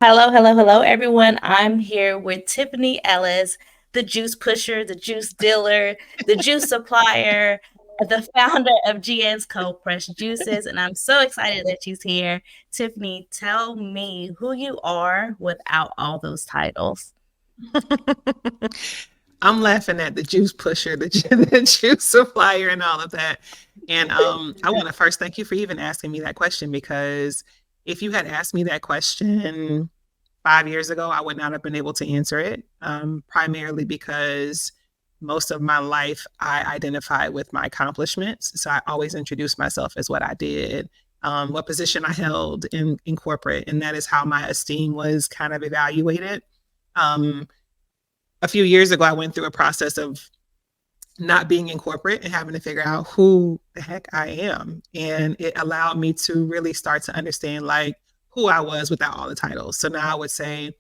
Hello, hello, hello, everyone. I'm here with Tiffany Ellis, the juice pusher, the juice dealer, the juice supplier, the founder of GN's Cold Pressed Juices. And I'm so excited that she's here. Tiffany, tell me who you are without all those titles. I'm laughing at the juice pusher, the juice supplier, and all of that. And I want to first thank you for even asking me that question because if you had asked me that question 5 years ago, I would not have been able to answer it. Primarily because most of my life I identify with my accomplishments. So I always introduce myself as what I did, what position I held in corporate, and that is how my esteem was kind of evaluated. Um, a few years ago, I went through a process of not being in corporate and having to figure out who the heck I am. And it allowed me to really start to understand like who I was without all the titles. So now I would say,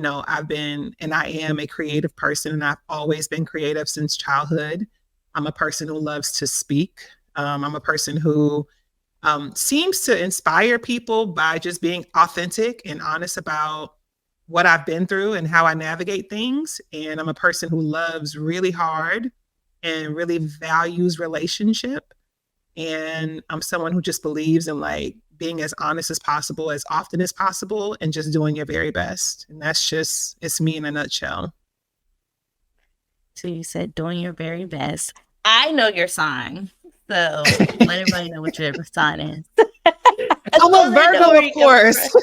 I've been and I am a creative person, and I've always been creative since childhood. I'm a person who loves to speak. I'm a person who seems to inspire people by just being authentic and honest about what I've been through and how I navigate things. And I'm a person who loves really hard and really values relationship. And I'm someone who just believes in like being as honest as possible, as often as possible, and just doing your very best. And it's me in a nutshell. So you said doing your very best. I know your sign. So let everybody know what your sign is. I'm So a they know Virgo, where of you're coming from. course.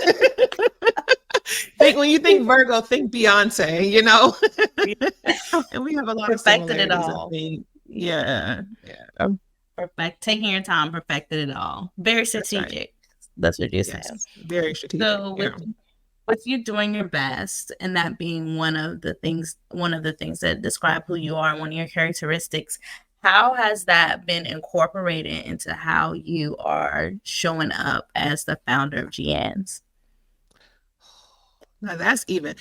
When you think Virgo, think Beyonce. And we have a lot of Perfected it similarities, I all. think. Yeah. Yeah. Perfect. Taking your time, perfected it all. Very That's right. strategic. That's what you said. Yes. Very strategic. So Yeah. with you doing your best and that being one of the things that describe who you are, one of your characteristics, how has that been incorporated into how you are showing up as the founder of GNs? Now that's even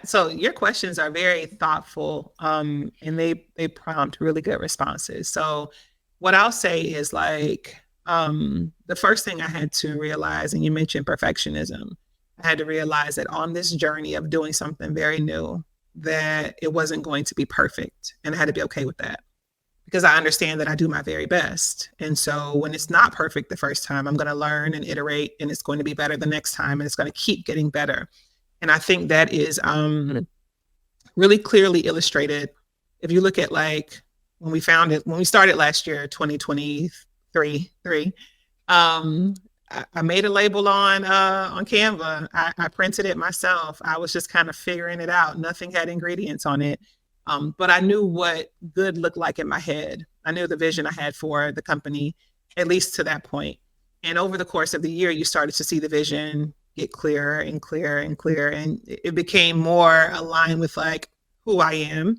so your questions are very thoughtful, and they prompt really good responses. So what I'll say is like the first thing I had to realize, and you mentioned perfectionism, I had to realize that on this journey of doing something very new, that it wasn't going to be perfect, and I had to be okay with that because I understand that I do my very best. And so when it's not perfect the first time, I'm going to learn and iterate, and it's going to be better the next time, and it's going to keep getting better. And I think that is really clearly illustrated if you look at like when we started last year, 2023, I made a label on Canva. I printed it myself. I was just kind of figuring it out. Nothing had ingredients on it. But I knew what good looked like in my head. I knew the vision I had for the company, at least to that point. And over the course of the year, you started to see the vision get clearer and clearer and clearer. And it became more aligned with like who I am.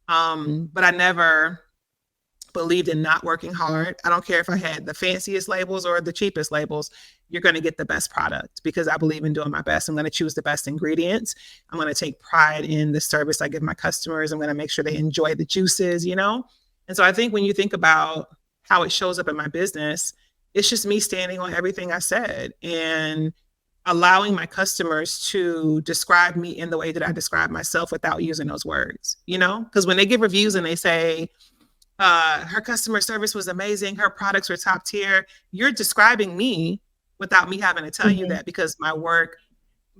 But I never believed in not working hard. I don't care if I had the fanciest labels or the cheapest labels. You're going to get the best product because I believe in doing my best. I'm going to choose the best ingredients. I'm going to take pride in the service I give my customers. I'm going to make sure they enjoy the juices. And so I think when you think about how it shows up in my business, it's just me standing on everything I said and allowing my customers to describe me in the way that I describe myself without using those words, because when they give reviews and they say, her customer service was amazing, her products were top tier, you're describing me without me having to tell you that because my work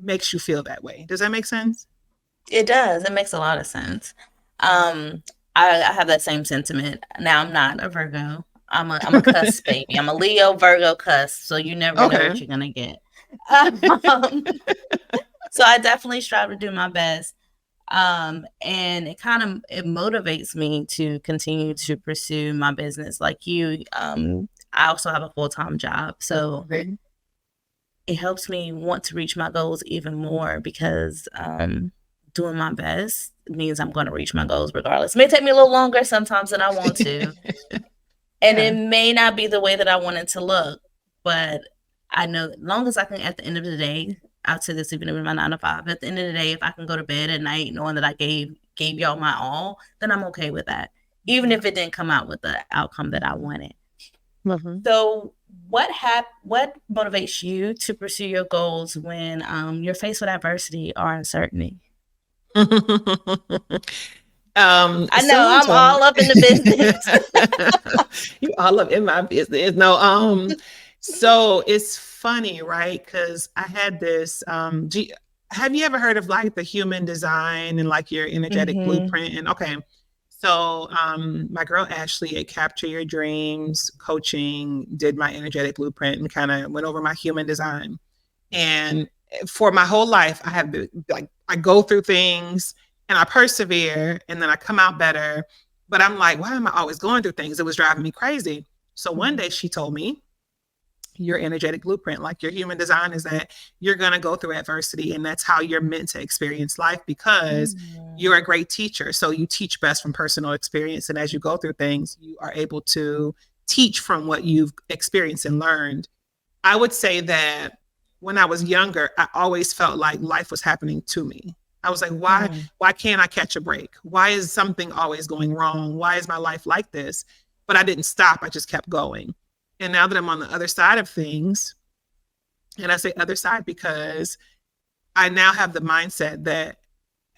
makes you feel that way. Does that make sense? It does. It makes a lot of sense. Um, I have that same sentiment. Now I'm not a Virgo. I'm a cuss baby. I'm a Leo Virgo cuss, so you never know what Okay. you're gonna get. Um, so I definitely strive to do my best. And it motivates me to continue to pursue my business like you. I also have a full-time job, so it helps me want to reach my goals even more because doing my best means I'm going to reach my goals regardless. It may take me a little longer sometimes than I want to, and it Yeah. may not be the way that I want it to look, but I know as long as I can, at the end of the day, I'll say this even in my 9 to 5. At the end of the day, if I can go to bed at night knowing that I gave y'all my all, then I'm okay with that. Even if it didn't come out with the outcome that I wanted. Mhm. So what motivates you to pursue your goals when you're faced with adversity or uncertainty? I know Someone I'm told me all up in the business. you all up in my business. No, so it's funny, right? Because I had this have you ever heard of like the human design and like your energetic Hmm. blueprint? And okay, so my girl Ashley at Capture Your Dreams coaching did my energetic blueprint and kind of went over my human design. And for my whole life, I have been like, I go through things and I persevere and then I come out better. But I'm like, why am I always going through things? It was driving me crazy. So one day she told me, your energetic blueprint, like your human design, is that you're going to go through adversity. And that's how you're meant to experience life because you're a great teacher. So you teach best from personal experience. And as you go through things, you are able to teach from what you've experienced and learned. I would say that when I was younger, I always felt like life was happening to me. I was like, why can't I catch a break? Why is something always going wrong? Why is my life like this? But I didn't stop. I just kept going. And now that I'm on the other side of things, and I say other side because I now have the mindset that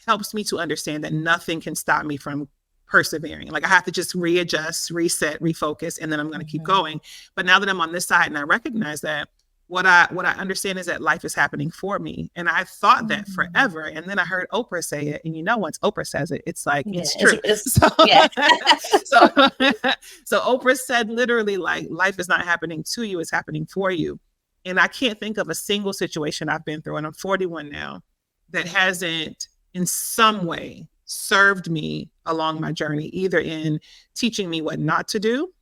helps me to understand that nothing can stop me from persevering. Like I have to just readjust, reset, refocus, and then I'm going to keep going. But now that I'm on this side and I recognize that, what I understand is that life is happening for me. And I thought that forever. And then I heard Oprah say it. And once Oprah says it, it's like, Yeah, it's true. yeah. So, so Oprah said literally like life is not happening to you, it's happening for you. And I can't think of a single situation I've been through, and I'm 41 now, that hasn't in some way served me along my journey, either in teaching me what not to do,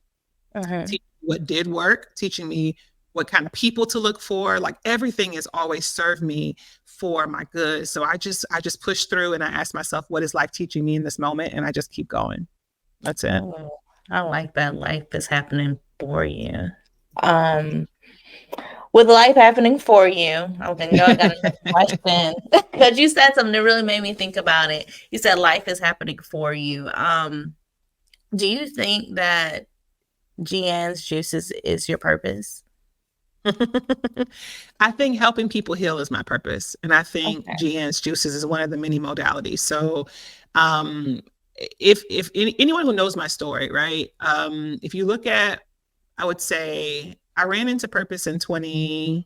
teaching me what did work, teaching me what kind of people to look for. Like everything has always served me for my good. So I just push through and I ask myself, what is life teaching me in this moment? And I just keep going. That's it. Oh, I like that life is happening for you. Um, with life happening for you, okay, I got another question because you said something that really made me think about it. You said life is happening for you. Do you think that GN's juices is your purpose? I think helping people heal is my purpose. And I think Okay. GN's juices is one of the many modalities. So um, if anyone who knows my story, right? If you look at, I would say I ran into purpose in 2018.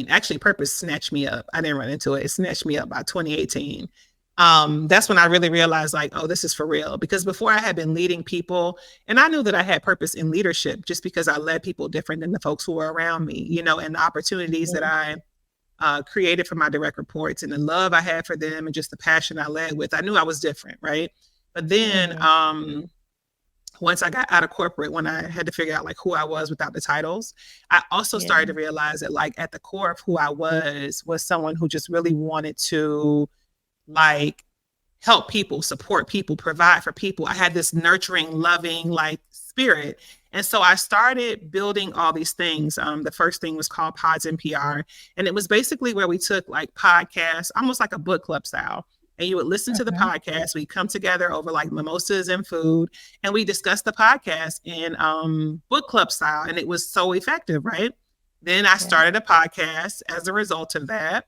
Actually, purpose snatched me up. I didn't run into it. It snatched me up by 2018. That's when I really realized like, oh, this is for real. Because before I had been leading people and I knew that I had purpose in leadership just because I led people different than the folks who were around me, and the opportunities that I created for my direct reports and the love I had for them and just the passion I led with. I knew I was different, right? But then once I got out of corporate, when I had to figure out like who I was without the titles, I also started to realize that like at the core of who I was someone who just really wanted to like help people, support people, provide for people. I had this nurturing, loving like spirit. And so I started building all these things. The first thing was called Pods NPR. And it was basically where we took like podcasts, almost like a book club style. And you would listen to the podcast. We'd come together over like mimosas and food, and we discussed the podcast in book club style. And it was so effective, right? Then I started a podcast as a result of that.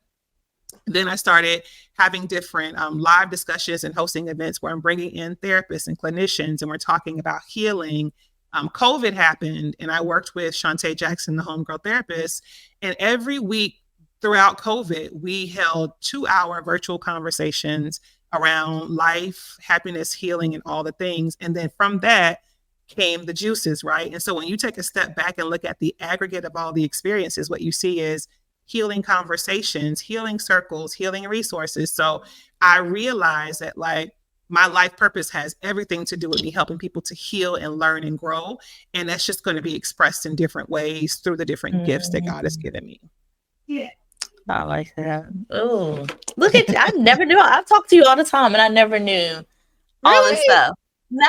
Then I started having different live discussions and hosting events where I'm bringing in therapists and clinicians, and we're talking about healing. COVID happened, and I worked with Shantae Jackson, the homegirl therapist. And every week throughout COVID, we held 2-hour virtual conversations around life, happiness, healing, and all the things. And then from that came the juices, right? And so when you take a step back and look at the aggregate of all the experiences, what you see is healing conversations, healing circles, healing resources. So I realized that like my life purpose has everything to do with me helping people to heal and learn and grow. And that's just going to be expressed in different ways through the different gifts that God has given me. Yeah. I like that. Oh, look at you. I never knew. I talk to you all the time and I never knew all this stuff. No.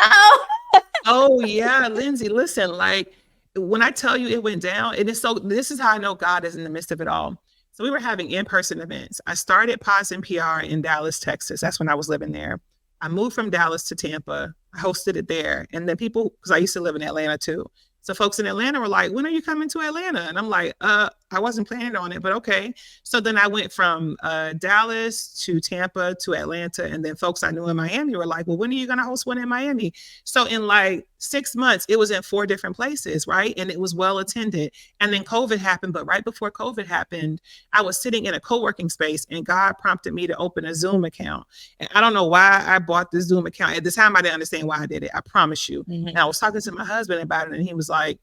Oh, yeah, Lindsay, listen, like when I tell you it went down, it is so, this is how I know God is in the midst of it all. So we were having in-person events. I started Pods NPR in Dallas, Texas. That's when I was living there. I moved from Dallas to Tampa. I hosted it there. And then people, because I used to live in Atlanta too. So folks in Atlanta were like, when are you coming to Atlanta? And I'm like, I wasn't planning on it, but okay. So then I went from Dallas to Tampa to Atlanta. And then folks I knew in Miami were like, well, when are you going to host one in Miami? So in like 6 months, it was in 4 different places, right? And it was well attended. And then COVID happened. But right before COVID happened, I was sitting in a co-working space and God prompted me to open a Zoom account. And I don't know why I bought this Zoom account. At the time, I didn't understand why I did it. I promise you. Mm-hmm. And I was talking to my husband about it, and he was like,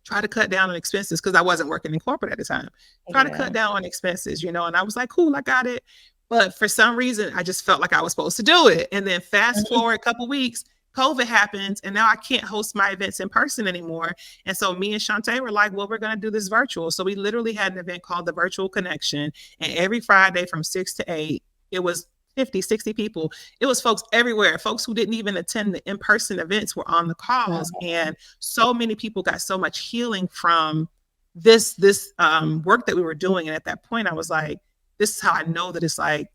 try to cut down on expenses, because I wasn't working in corporate at the time. Try to cut down on expenses, and I was like, cool, I got it. But for some reason, I just felt like I was supposed to do it. And then fast forward a couple weeks, COVID happens, and now I can't host my events in person anymore. And so me and Shantae were like, well, we're going to do this virtual. So we literally had an event called the Virtual Connection. And every Friday from 6 to 8, it was 50, 60 people. It was folks everywhere. Folks who didn't even attend the in-person events were on the calls. And so many people got so much healing from this work that we were doing. And at that point, I was like, this is how I know that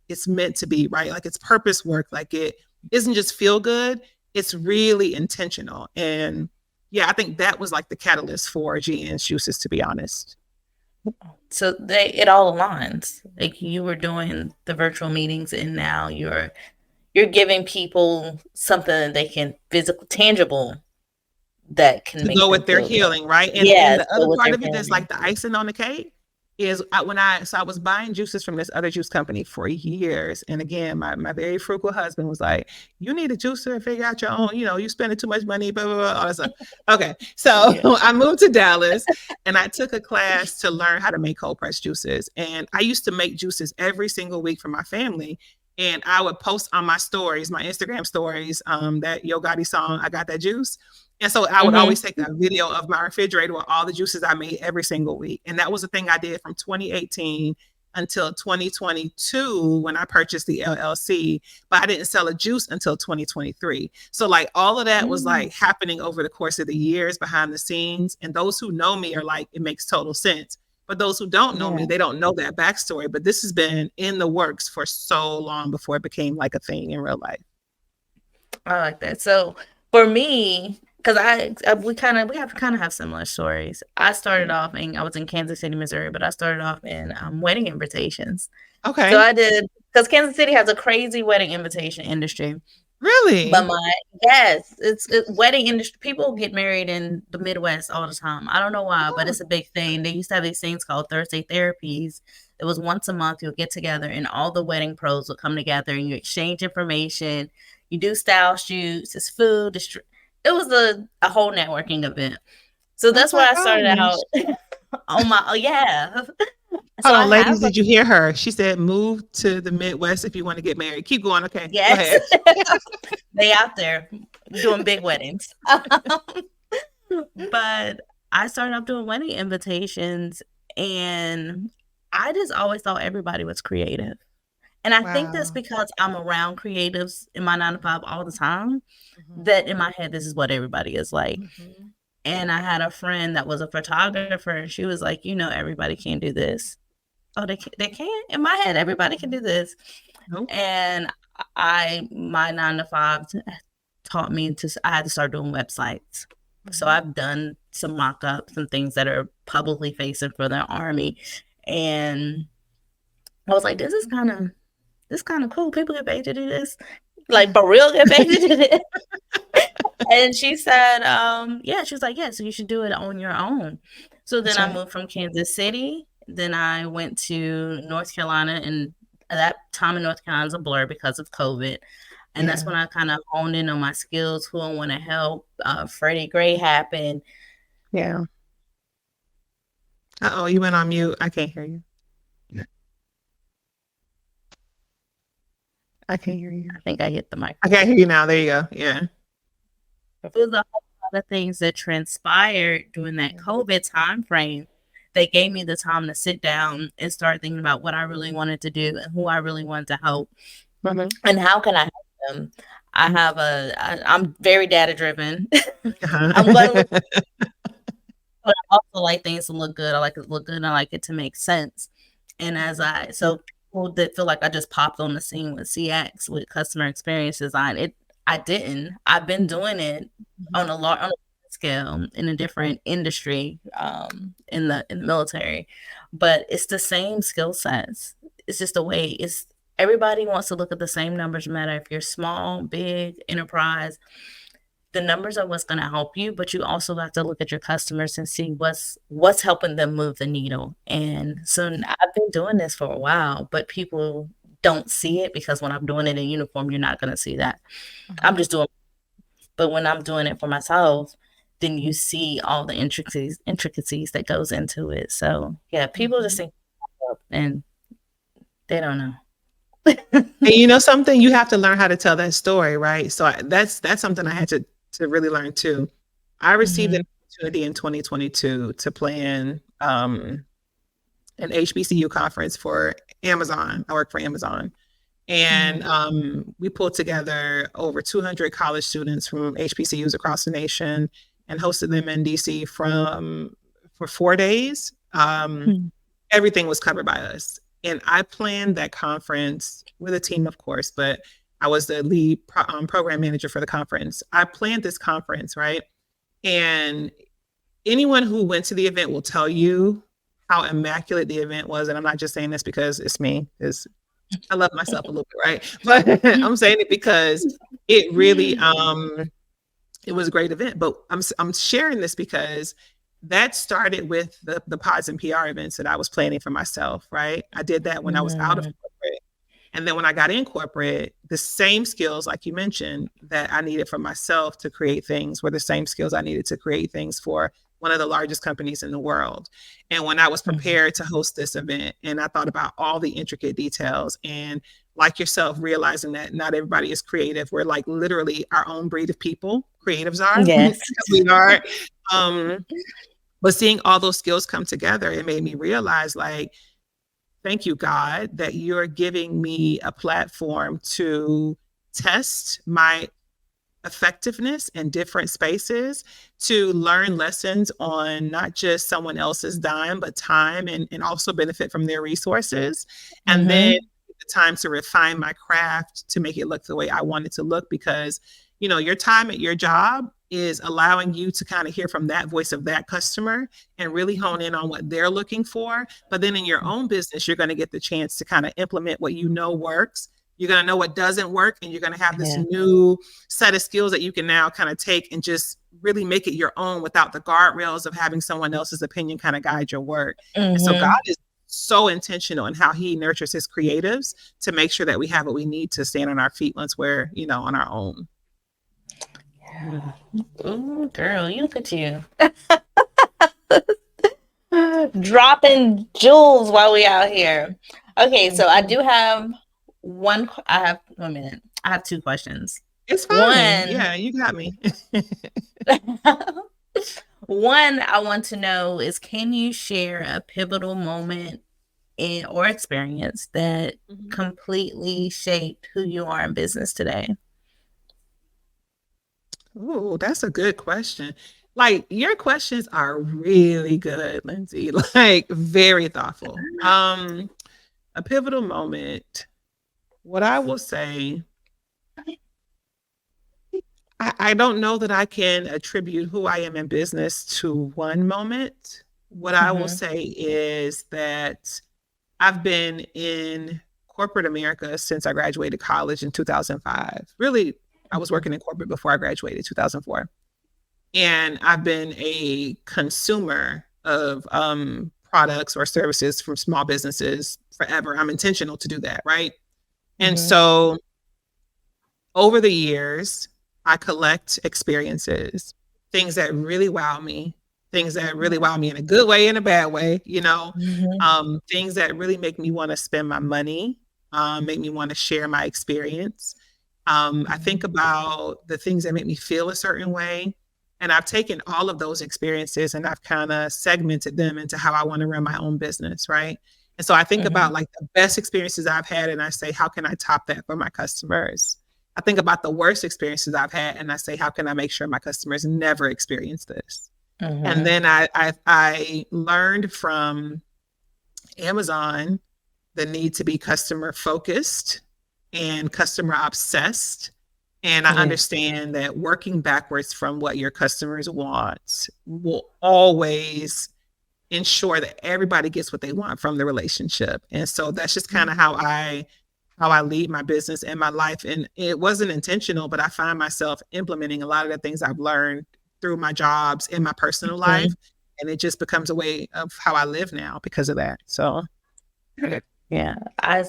it's meant to be, right? Like, it's purpose work. Like, it isn't just feel good. It's really intentional. And yeah, I think that was like the catalyst for GN's Juices, to be honest. So it all aligns. Like, you were doing the virtual meetings, and now you're giving people something that they can tangible, that can to go with their healing, right? And the other part of it is like the icing on the cake is I was buying juices from this other juice company for years. And again, my very frugal husband was like, you need a juicer, figure out your own, you spending too much money, blah, blah, blah, all that stuff. Okay. So I moved to Dallas and I took a class to learn how to make cold pressed juices. And I used to make juices every single week for my family. And I would post on my stories, my Instagram stories, that Yo Gotti song, I Got That Juice. And so I would always take a video of my refrigerator with all the juices I made every single week. And that was the thing I did from 2018 until 2022 when I purchased the LLC, but I didn't sell a juice until 2023. So like all of that was like happening over the course of the years behind the scenes. And those who know me are like, it makes total sense. But those who don't know me, they don't know that backstory. But this has been in the works for so long before it became like a thing in real life. I like that. So for me, because we have similar stories. I started off I was in Kansas City, Missouri, but I started off in wedding invitations. Okay. So I did, because Kansas City has a crazy wedding invitation industry. Really? But it's wedding industry. People get married in the Midwest all the time. I don't know why, but it's a big thing. They used to have these things called Thursday therapies. It was once a month. You'll get together, and all the wedding pros will come together, and you exchange information. You do style shoots. It's food. It was a whole networking event. So that's where I started out. Hold on, ladies, did you hear her? She said, move to the Midwest if you want to get married. Keep going. Okay. Yes. They out there doing big weddings. But I started off doing wedding invitations, and I just always thought everybody was creative. And I think that's because I'm around creatives in my 9 to 5 all the time, that in my head, this is what everybody is like. And I had a friend that was a photographer, and she was like, everybody can't do this. Oh, they can't? In my head, everybody can do this. Nope. And my 9 to 5 taught me I had to start doing websites. So I've done some mock-ups and things that are publicly facing for their army. And I was like, this is kind of cool. People get paid to do this. Like, for real, get paid to do this. And she said, she was like, so you should do it on your own. So then I moved from Kansas City. Then I went to North Carolina, and at that time in North Carolina is a blur because of COVID. And that's when I kind of honed in on my skills, who I want to help. Freddie Gray happened. Yeah. Uh-oh, you went on mute. I can't hear you. I can't hear you. I think I hit the mic. I can't hear you now. There you go. Yeah. It was a whole lot of things that transpired during that COVID time frame. They gave me the time to sit down and start thinking about what I really wanted to do and who I really wanted to help. And how can I help them? I'm very data driven. But I also like things to look good. I like it to look good, and I like it to make sense. And so people that feel like I just popped on the scene with CX, with customer experience design, I didn't. I've been doing it on a scale in a different industry, in the military, but it's the same skill sets. It's just the way it's everybody wants to look at the same numbers, no matter if you're small, big, enterprise. The numbers are what's going to help you, but you also have to look at your customers and see what's helping them move the needle. And so I've been doing this for a while, but people don't see it because when I'm doing it in uniform, you're not going to see that. I'm just doing, but when I'm doing it for myself, then you see all the intricacies that goes into it. So yeah, people just think, and they don't know. And you know something, you have to learn how to tell that story, right? So that's something I had to really learn too. I received an opportunity in 2022 to plan an HBCU conference for Amazon. I work for Amazon. And we pulled together over 200 college students from HBCUs across the nation and hosted them in DC for 4 days. Everything was covered by us. And I planned that conference with a team, of course, but I was the lead program manager for the conference. I planned this conference, right? And anyone who went to the event will tell you how immaculate the event was. And I'm not just saying this because it's me, because I love myself a little bit, right? But I'm saying it because it really, it was a great event. But I'm sharing this because that started with the pods and PR events that I was planning for myself, right? I did that when I was out of corporate. And then when I got in corporate, the same skills, like you mentioned, that I needed for myself to create things were the same skills I needed to create things for one of the largest companies in the world. And when I was prepared to host this event and I thought about all the intricate details and like yourself, realizing that not everybody is creative. We're like literally our own breed of people. Creatives are. Yes. We are. But seeing all those skills come together, it made me realize, like, thank you, God, that you're giving me a platform to test my effectiveness in different spaces, to learn lessons on not just someone else's dime, but time, and also benefit from their resources. And then the time to refine my craft to make it look the way I want it to look, because, you know, your time at your job is allowing you to kind of hear from that voice of that customer and really hone in on what they're looking for. But then in your own business, you're going to get the chance to kind of implement what you know works. You're going to know what doesn't work, and you're going to have this new set of skills that you can now kind of take and just really make it your own without the guardrails of having someone else's opinion kind of guide your work. And so God is so intentional in how he nurtures his creatives to make sure that we have what we need to stand on our feet once we're, you know, on our own. Yeah. Ooh, girl, you look at you. Dropping jewels while we out here. Okay, so I do have I have 2 questions. It's fine. Yeah, you got me. One I want to know is, can you share a pivotal moment or experience that completely shaped who you are in business today? Oh, that's a good question. Like, your questions are really good, Lindsay. Like, very thoughtful. A pivotal moment. What I will say, I don't know that I can attribute who I am in business to one moment. What I will say is that I've been in corporate America since I graduated college in 2005. Really, I was working in corporate before I graduated, 2004. And I've been a consumer of products or services from small businesses forever. I'm intentional to do that, right? And so over the years, I collect experiences, things that really wow me, things that really wow me in a good way, in a bad way, you know, things that really make me want to spend my money, make me want to share my experience. I think about the things that make me feel a certain way. And I've taken all of those experiences and I've kind of segmented them into how I want to run my own business, right? And so I think about like the best experiences I've had and I say, how can I top that for my customers? I think about the worst experiences I've had and I say, how can I make sure my customers never experience this? And then I learned from Amazon the need to be customer focused and customer obsessed. And I Yeah. understand that working backwards from what your customers want will always ensure that everybody gets what they want from the relationship. And so that's just kind of how I lead my business and my life. And it wasn't intentional, but I find myself implementing a lot of the things I've learned through my jobs in my personal life. And it just becomes a way of how I live now because of that. So Yeah, I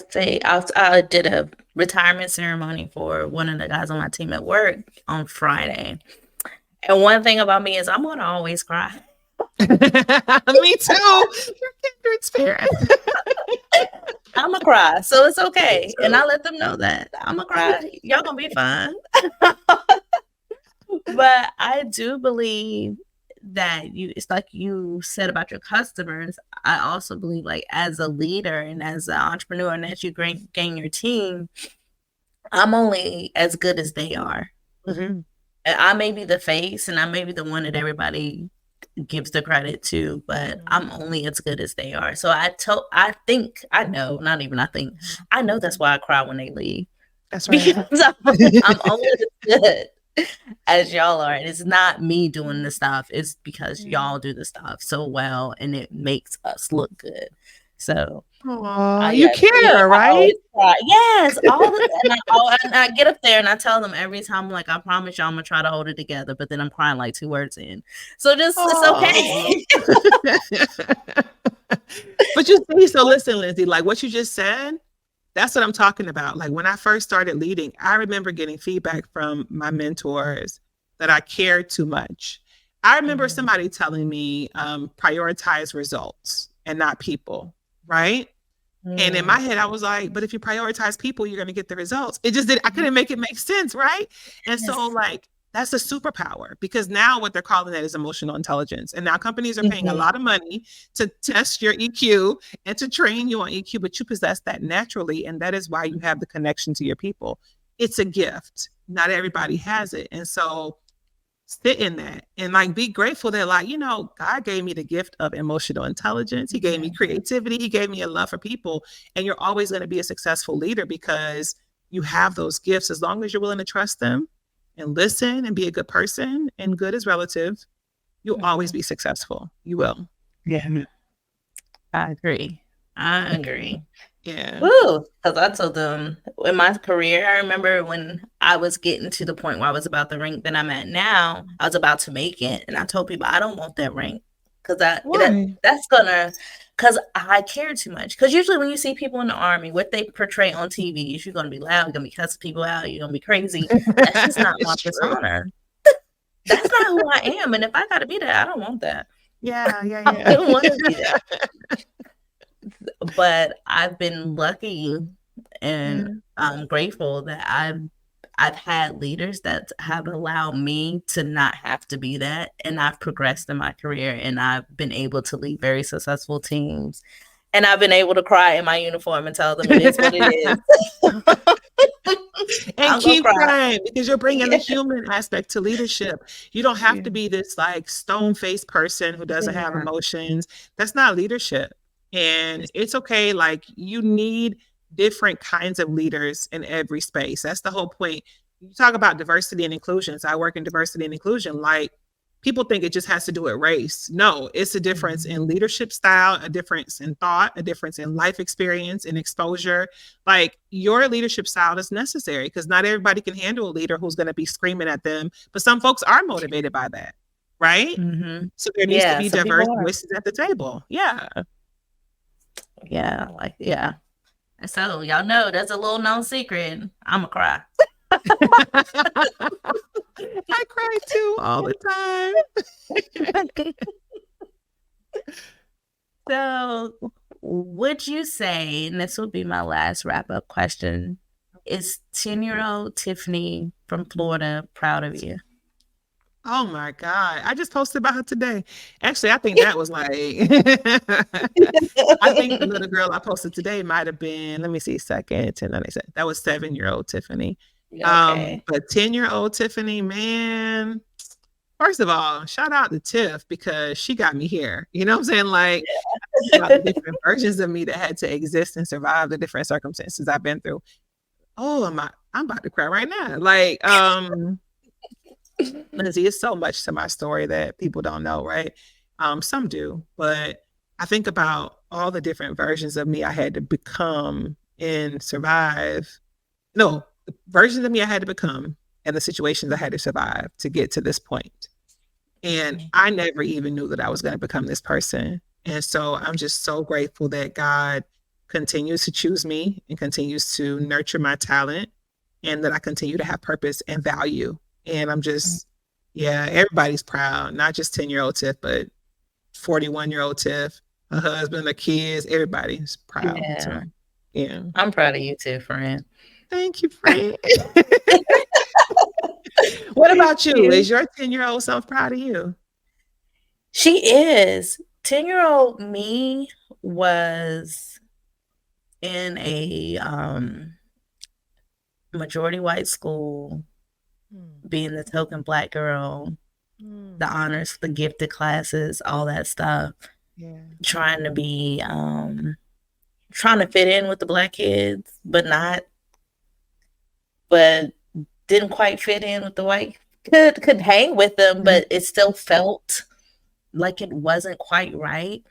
did a retirement ceremony for one of the guys on my team at work on Friday. And one thing about me is I'm gonna always cry. me too. You're kindred spirit. I'm gonna cry, so it's okay. And I let them know that I'm gonna cry. Y'all gonna be fine. But I do believe that it's like you said about your customers. I also believe, like, as a leader and as an entrepreneur, and as you gain your team, I'm only as good as they are. Mm-hmm. And I may be the face and I may be the one that everybody gives the credit to, but I'm only as good as they are. So I think, I know, not even I think, I know that's why I cry when they leave. That's right. Because I'm only as good as y'all are. And it's not me doing the stuff. It's because y'all do the stuff so well and it makes us look good. So you care, right? Yes, all the and I get up there and I tell them every time, like, I promise y'all I'm gonna try to hold it together, but then I'm crying like 2 words in. So just it's okay. But you see, so listen, Lindsay, like what you just said, that's what I'm talking about. Like when I first started leading, I remember getting feedback from my mentors that I cared too much. I remember somebody telling me, prioritize results and not people, right? And in my head, I was like, but if you prioritize people, you're going to get the results. It just I couldn't make it make sense, right? And so like, that's a superpower because now what they're calling that is emotional intelligence. And now companies are paying a lot of money to test your EQ and to train you on EQ, but you possess that naturally. And that is why you have the connection to your people. It's a gift. Not everybody has it. And so sit in that and like be grateful that, like, you know, God gave me the gift of emotional intelligence. He gave me creativity. He gave me a love for people. And you're always going to be a successful leader because you have those gifts as long as you're willing to trust them and listen and be a good person. And good is relative. You'll always be successful. You will. Yeah. I agree. Yeah. Woo! Because I told them in my career, I remember when I was getting to the point where I was about the rank that I'm at now, I was about to make it. And I told people, I don't want that rank. Because because I care too much. Because usually when you see people in the Army, what they portray on TV is you're going to be loud, you're going to be cussing people out, you're going to be crazy. That's just not my persona. That's not who I am. And if I got to be that, I don't want that. Yeah. I don't want to be that. But I've been lucky and I'm grateful that I've had leaders that have allowed me to not have to be that. And I've progressed in my career and I've been able to lead very successful teams. And I've been able to cry in my uniform and tell them it is what it is. And keep crying because you're bringing the human aspect to leadership. You don't have to be this like stone-faced person who doesn't have emotions. That's not leadership. And it's okay. Like you need different kinds of leaders in every space. That's the whole point. You talk about diversity and inclusion. So I work in diversity and inclusion. Like people think it just has to do with race. No, it's a difference in leadership style, a difference in thought, a difference in life experience and exposure. Like your leadership style is necessary because not everybody can handle a leader who's going to be screaming at them, but some folks are motivated by that. Right. So there needs to be diverse voices at the table. Yeah. So y'all know that's a little known secret. I'ma cry. I cry too all the time. So would you say, and this will be my last wrap-up question, is 10-year-old Tiffany from Florida proud of you? Oh my God. I just posted about her today. Actually, I think that was like, I think the little girl I posted today might have been, let me see, second. And then they said that was 7-year-old Tiffany. Okay. But 10-year-old Tiffany, man, first of all, shout out to Tiff because she got me here. You know what I'm saying? Like about the different versions of me that had to exist and survive the different circumstances I've been through. Oh, I'm about to cry right now. Like, Lindsay, it's so much to my story that people don't know, right? Some do, but I think about all the different versions of me I had to become and survive. No, the versions of me I had to become and the situations I had to survive to get to this point. And I never even knew that I was going to become this person. And so I'm just so grateful that God continues to choose me and continues to nurture my talent and that I continue to have purpose and value. And I'm just, yeah, everybody's proud, not just 10-year-old Tiff, but 41-year-old Tiff, her husband, the kids, everybody's proud. Yeah. So, yeah. I'm proud of you too, friend. Thank you, friend. What about you? Is your 10-year-old self proud of you? She is. 10-year-old me was in a majority white school, being the token Black girl, the honors, the gifted classes, all that stuff. Yeah. Trying to be trying to fit in with the Black kids, but didn't quite fit in with the white. Could hang with them, but it still felt like it wasn't quite right.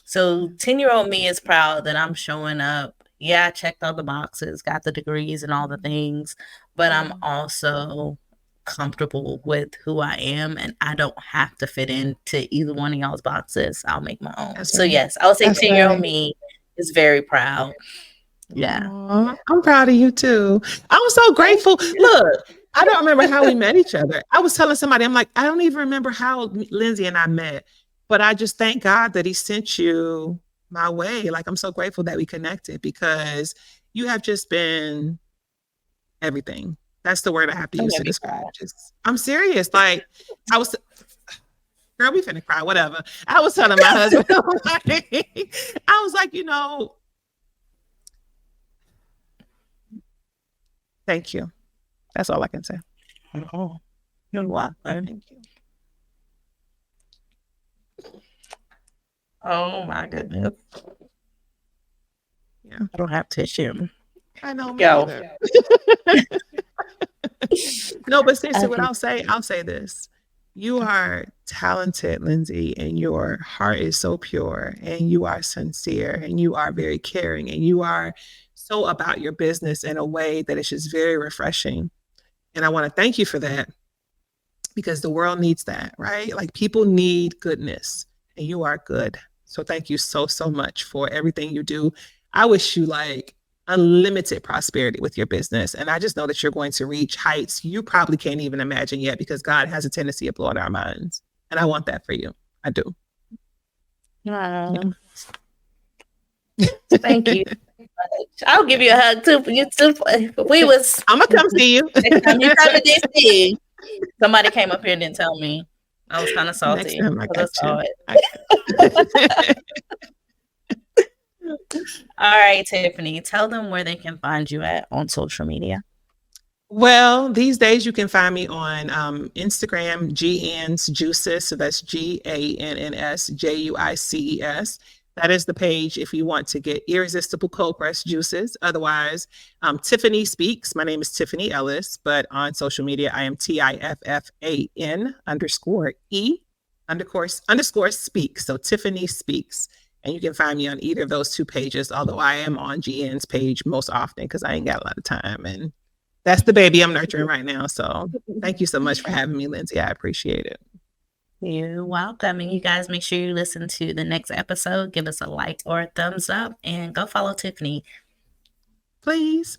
So 10-year-old me is proud that I'm showing up. Yeah, I checked all the boxes, got the degrees and all the things, but I'm also comfortable with who I am, and I don't have to fit into either one of y'all's boxes. I'll make my own. That's so right. yes, I would say That's 10-year-old right. me is very proud. Yeah. Aww, I'm proud of you too. I'm so grateful. Look, I don't remember how we met each other. I was telling somebody, I'm like, I don't even remember how Lindsay and I met, but I just thank God that he sent you my way. Like, I'm so grateful that we connected because you have just been everything. That's the word I have to use to describe. I'm serious. Like, I was, girl, we finna cry, whatever. I was telling my husband, I was like, thank you. That's all I can say. Oh, you're welcome. Thank you. Oh my goodness. Yeah. I don't have tissue. I know. Me either. No, but seriously, what I'll say this. You are talented, Lindsay, and your heart is so pure, and you are sincere, and you are very caring, and you are so about your business in a way that is just very refreshing. And I want to thank you for that because the world needs that, right? Like, people need goodness, and you are good. So thank you so, so much for everything you do. I wish you like unlimited prosperity with your business. And I just know that you're going to reach heights you probably can't even imagine yet because God has a tendency of blowing our minds. And I want that for you. I do. Yeah. Thank you. I'll give you a hug too. You too. I'm gonna come see you. Next time you come to DC. Somebody came up here and didn't tell me. I was kind of salty. Next time I got you. All right, Tiffany, tell them where they can find you at on social media. Well, these days you can find me on Instagram, GANS Juices. So that's GANNSJUICES. That is the page if you want to get irresistible cold pressed juices. Otherwise, Tiffany Speaks. My name is Tiffany Ellis, but on social media, I am TIFFAN_E_speak. So Tiffany Speaks. And you can find me on either of those two pages, although I am on GN's page most often because I ain't got a lot of time. And that's the baby I'm nurturing right now. So thank you so much for having me, Lindsay. I appreciate it. You're welcome. And you guys make sure you listen to the next episode. Give us a like or a thumbs up and go follow Tiffany. Please.